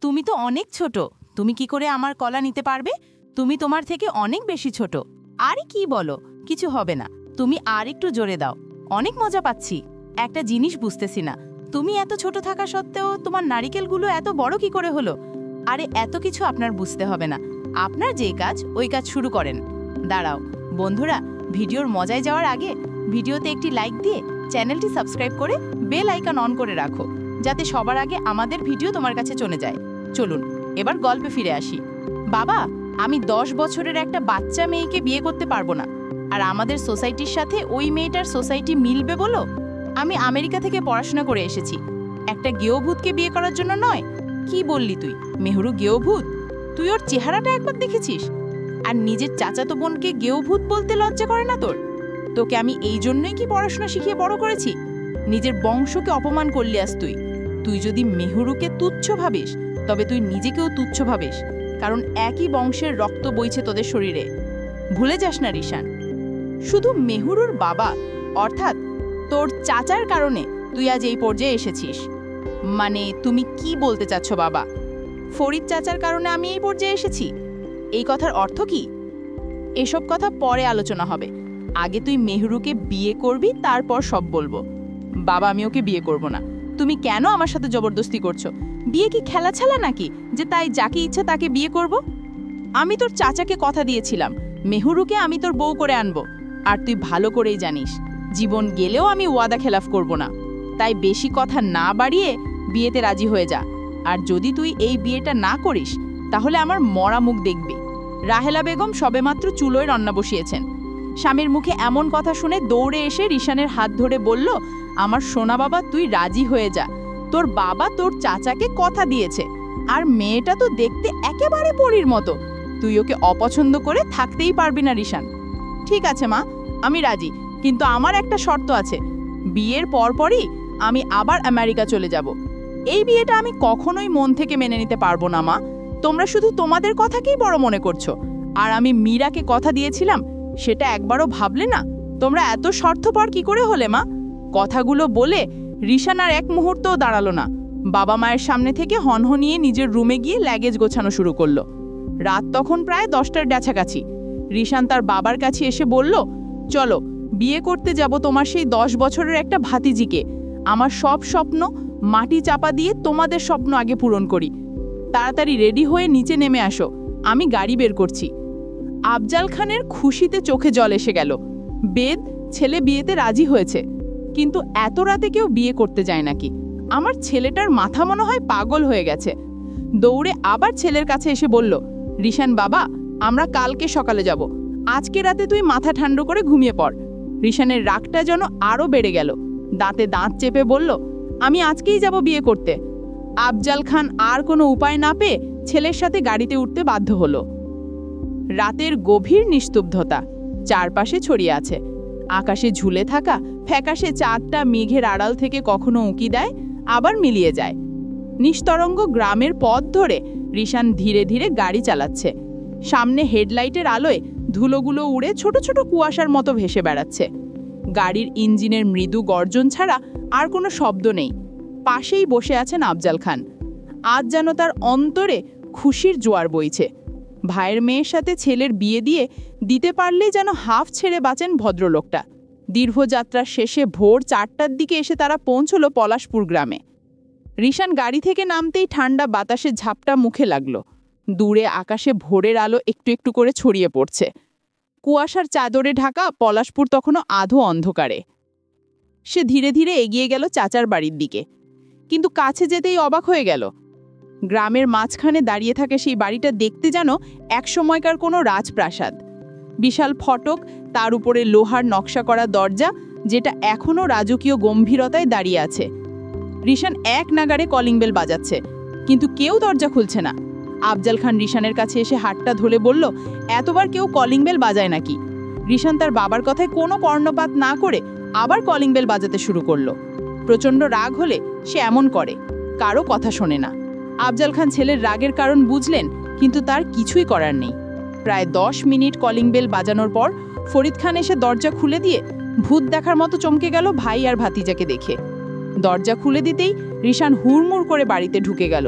তুমি তো অনেক ছোট। তুমি কি করে আমার কলা নিতে পারবে? তুমি তোমার থেকে অনেক বেশি ছোট। আরে কি বলো, কিছু হবে না। তুমি আর একটু জোরে দাও। অনেক মজা পাচ্ছি। একটা জিনিস বুঝতেছি না, তুমি এত ছোট থাকা সত্ত্বেও তোমার নারিকেলগুলো এত বড় কি করে হলো? আরে এত কিছু আপনার বুঝতে হবে না। আপনার যে কাজ ওই কাজ শুরু করেন। দাঁড়াও বন্ধুরা, ভিডিওর মজায় যাওয়ার আগে ভিডিওতে একটি লাইক দিয়ে চ্যানেলটি সাবস্ক্রাইব করে বেল আইকন অন করে রাখো, যাতে সবার আগে আমাদের ভিডিও তোমার কাছে চলে যায়। চলুন এবার গল্পে ফিরে আসি। বাবা, আমি 10 বছরের একটা বাচ্চা মেয়েকে বিয়ে করতে পারবো না। আর আমাদের সোসাইটির সাথে ওই মেয়েটার সোসাইটি মিলবে বলো? আমি আমেরিকা থেকে পড়াশোনা করে এসেছি, একটা গেয়ভূতকে বিয়ে করার জন্য নয়। কি বললি তুই? মেহরু গেয়ভূত? তুই ওর চেহারাটা একবার দেখেছিস? আর নিজের চাচাতো বোনকে গেয়ভূত বলতে লজ্জা করে না তোর? তোকে আমি এই জন্যই কি পড়াশোনা শিখিয়ে বড় করেছি? নিজের বংশকে অপমান করলি আজ তুই। তুই যদি মেহরুকে তুচ্ছ ভাবিস, তবে তুই নিজেকেও তুচ্ছ ভাবিস, কারণ একই বংশের রক্ত বইছে তোদের শরীরে। ভুলে যাস না রিশান, শুধু মেহরুর বাবা অর্থাৎ তোর চাচার কারণে তুই আজ এই পর্যায়ে এসেছিস। মানে তুমি কি বলতে চাচ্ছ বাবা? ফরিদ চাচার কারণে আমি এই পর্যায়ে এসেছি? এই কথার অর্থ কি? এসব কথা পরে আলোচনা হবে। আগে তুই মেহরুকে বিয়ে করবি, তারপর সব বলবো। বাবা, আমি ওকে বিয়ে করব না। তুমি কেন আমার সাথে জবরদস্তি করছো? বিয়ে কি খেলা ছাড়া নাকি যে তাই যাকে ইচ্ছা তাকে বিয়ে করব? আমি তোর চাচাকে কথা দিয়েছিলাম মেহরুকে আমি তোর বউ করে আনবো। আর তুই ভালো করেই জানিস, জীবন গেলেও আমি ওয়াদা খেলাফ করব না। তাই বেশি কথা না বাড়িয়ে বিয়েতে রাজি হয়ে যা। আর যদি তুই এই বিয়েটা না করিস, তাহলে আমার মরা মুখ দেখবি। রাহেলা বেগম সবেমাত্র চুলোয় রান্না বসিয়েছেন। স্বামীর মুখে এমন কথা শুনে দৌড়ে এসে রিশানের হাত ধরে বলল, আমার সোনা বাবা, তুই রাজি হয়ে যা। তোর বাবা তোর চাচাকে কথা দিয়েছে। আর মেয়েটা তো দেখতে একেবারে পরীর মতো। তুই ওকে অপছন্দ করে থাকতেই পারবি না রিশান। ঠিক আছে মা, আমি রাজি, কিন্তু আমার একটা শর্ত আছে। বিয়ের পরপরই আমি আবার আমেরিকা চলে যাব। এই বিয়েটা আমি কখনোই মন থেকে মেনে নিতে পারবো না মা। তোমরা শুধু তোমাদের কথাকেই বড় মনে করছো। আর আমি মীরাকে কথা দিয়েছিলাম, সেটা একবারও ভাবলে না? তোমরা এত স্বার্থপর কি করে হলে মা? কথাগুলো বলে রিশান আর এক মুহূর্তও দাঁড়ালো না। বাবা মায়ের সামনে থেকে হনহনিয়ে নিজের রুমে গিয়ে লাগেজ গোছানো শুরু করলো। রাত তখন প্রায় 10টার কাছাকাছি। রিশান তার বাবার কাছে এসে বলল, চলো বিয়ে করতে যাব তোমার সেই 10 বছরের একটা ভাতিজিকে। আমার সব স্বপ্ন মাটি চাপা দিয়ে তোমাদের স্বপ্ন আগে পূরণ করি। তাড়াতাড়ি রেডি হয়ে নিচে নেমে আসো, আমি গাড়ি বের করছি। আফজাল খানের খুশিতে চোখে জল এসে গেল। বেদ, ছেলে বিয়েতে রাজি হয়েছে। কিন্তু এত রাতে কেউ বিয়ে করতে যায় নাকি? আমার ছেলেটার মাথা মনে হয় পাগল হয়ে গেছে। দৌড়ে আবার ছেলের কাছে এসে বলল, রিশান বাবা, আমরা কালকে সকালে যাব। আজকে রাতে তুই মাথা ঠান্ডা করে ঘুমিয়ে পড়। রিশানের রাগটা যেন আরও বেড়ে গেল। দাঁতে দাঁত চেপে বলল, আমি আজকেই যাব বিয়ে করতে। আফজাল খান আর কোনো উপায় না পেয়ে ছেলের সাথে গাড়িতে উঠতে বাধ্য হলো। রাতের গভীর নিস্তব্ধতা চারপাশে ছড়িয়ে আছে। আকাশে ঝুলে থাকা ফ্যাকাশে চাঁদটা মেঘের আড়াল থেকে কখনো উঁকি দেয়, আবার মিলিয়ে যায়। নিস্তরঙ্গ গ্রামের পথ ধরে রিশান ধীরে ধীরে গাড়ি চালাচ্ছে। সামনে হেডলাইটের আলোয় ধুলোগুলো উড়ে ছোট ছোট কুয়াশার মতো ভেসে বেড়াচ্ছে। গাড়ির ইঞ্জিনের মৃদু গর্জন ছাড়া আর কোনো শব্দ নেই। পাশেই বসে আছেন আফজাল খান। আজ যেন তার অন্তরে খুশির জোয়ার বইছে। ভাইয়ের মেয়ের সাথে ছেলের বিয়ে দিতে পারলেই যেন হাফ ছেড়ে বাঁচেন ভদ্রলোকটা। দীর্ঘযাত্রার শেষে ভোর 4টার দিকে এসে তারা পৌঁছল পলাশপুর গ্রামে। রিশান গাড়ি থেকে নামতেই ঠান্ডা বাতাসে ঝাপটা মুখে লাগলো। দূরে আকাশে ভোরের আলো একটু একটু করে ছড়িয়ে পড়ছে। কুয়াশার চাদরে ঢাকা পলাশপুর তখনও আধো অন্ধকারে। সে ধীরে ধীরে এগিয়ে গেল চাচার বাড়ির দিকে, কিন্তু কাছে যেতেই অবাক হয়ে গেল। গ্রামের মাঝখানে দাঁড়িয়ে থাকে সেই বাড়িটা দেখতে যেন এক সময়কার কোনো রাজপ্রাসাদ। বিশাল ফটক, তার উপরে লোহার নকশা করা দরজা, যেটা এখনও রাজকীয় গম্ভীরতায় দাঁড়িয়ে আছে। রিশান এক নাগাড়ে কলিং বেল বাজাচ্ছে, কিন্তু কেউ দরজা খুলছে না। আফজাল খান রিশানের কাছে এসে হাতটা ধরে বলল, এতবার কেউ কলিং বেল বাজায় নাকি? রিশান তার বাবার কথায় কোনো কর্ণপাত না করে আবার কলিং বেল বাজাতে শুরু করলো। প্রচণ্ড রাগ হলে সে এমন করে, কারো কথা শোনে না। আফজাল খান ছেলের রাগের কারণ বুঝলেন, কিন্তু তার কিছুই করার নেই। প্রায় 10 মিনিট কলিং বেল বাজানোর পর ফরিদ খান এসে দরজা খুলে দিয়ে ভূত দেখার মতো চমকে গেল ভাই আর ভাতিজাকে দেখে। দরজা খুলে দিতেই রিশান হুড়মুড় করে বাড়িতে ঢুকে গেল।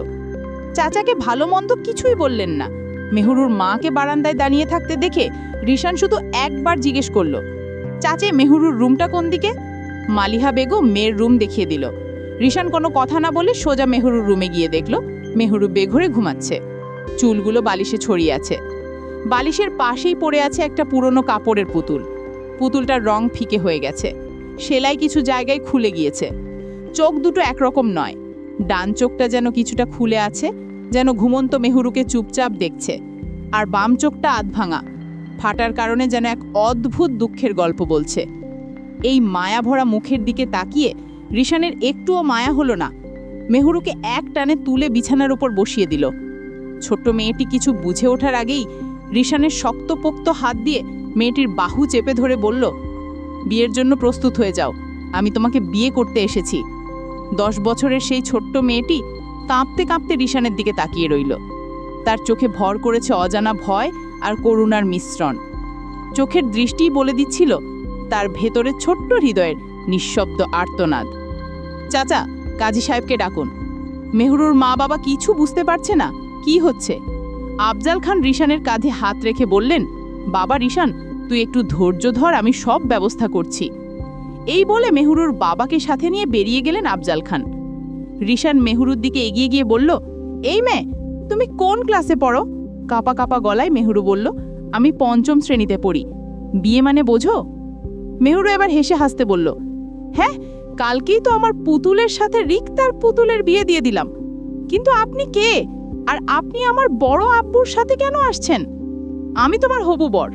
চাচাকে ভালো মন্দ কিছুই বললেন না। মেহরুর মাকে বারান্দায় দাঁড়িয়ে থাকতে দেখে রিশান শুধু একবার জিজ্ঞেস করলো, চাচে মেহরুর রুমটা কোন দিকে? মালিহা বেগম মেয়ের রুম দেখিয়ে দিল। রিশান কোনো কথা না বলে সোজা মেহরুর রুমে গিয়ে দেখল মেহরু বেঘরে ঘুমাচ্ছে। চুলগুলো বালিশে ছড়িয়ে আছে। বালিশের পাশেই পড়ে আছে একটা পুরনো কাপড়ের পুতুল। পুতুলটার রং ফিকে হয়ে গেছে, সেলাই কিছু জায়গায় খুলে গিয়েছে। চোখ দুটো একরকম নয়, ডান চোখটা যেন কিছুটা খুলে আছে, যেন ঘুমন্ত মেহরুকে চুপচাপ দেখছে। আর বাম চোখটা আধভাঙা, ফাটার কারণে যেন এক অদ্ভুত দুঃখের গল্প বলছে। এই মায়াভরা মুখের দিকে তাকিয়ে রিশানের একটুও মায়া হলো না। মেহরুকে এক টানে তুলে বিছানার উপর বসিয়ে দিল। ছোট্ট মেয়েটি কিছু বুঝে ওঠার আগেই রিশানের শক্তপোক্ত হাত দিয়ে মেয়েটির বাহু চেপে ধরে বলল, বিয়ের জন্য প্রস্তুত হয়ে যাও, আমি তোমাকে বিয়ে করতে এসেছি। 10 বছরের সেই ছোট্ট মেয়েটি কাঁপতে কাঁপতে রিশানের দিকে তাকিয়ে রইল। তার চোখে ভর করেছে অজানা ভয় আর করুণার মিশ্রণ। চোখের দৃষ্টিই বলে দিচ্ছিল তার ভেতরে ছোট্ট হৃদয়ের নিঃশব্দ আর্তনাদ। চাচা, কাজী সাহেবকে ডাকুন। মেহরুর মা বাবা কিছু বুঝতে পারছে না কি হচ্ছে। আফজাল খান রিশানের কাঁধে হাত রেখে বললেন, বাবা রিশান, তুই একটু ধৈর্য ধর, আমি সব ব্যবস্থা করছি। এই বলে মেহরুর বাবাকে সাথে নিয়ে বেরিয়ে গেলেন আফজাল খান। রিশান মেহরুর দিকে এগিয়ে গিয়ে বলল, এই মেয়ে, তুমি কোন ক্লাসে পড়ো? কাঁপা কাঁপা গলায় মেহরু বলল, আমি 5ম শ্রেণীতে পড়ি। বিয়ে মানে বোঝো? মেহরু এবার হেসে হাসতে বলল, হ্যাঁ, কালকেই তো আমার পুতুলের সাথে রিক্তার পুতুলের বিয়ে দিয়ে দিলাম। কিন্তু আপনি কে? আর আপনি আমার বড় আব্বুর সাথে কেন আসছেন? আমি তোমার হবু বর।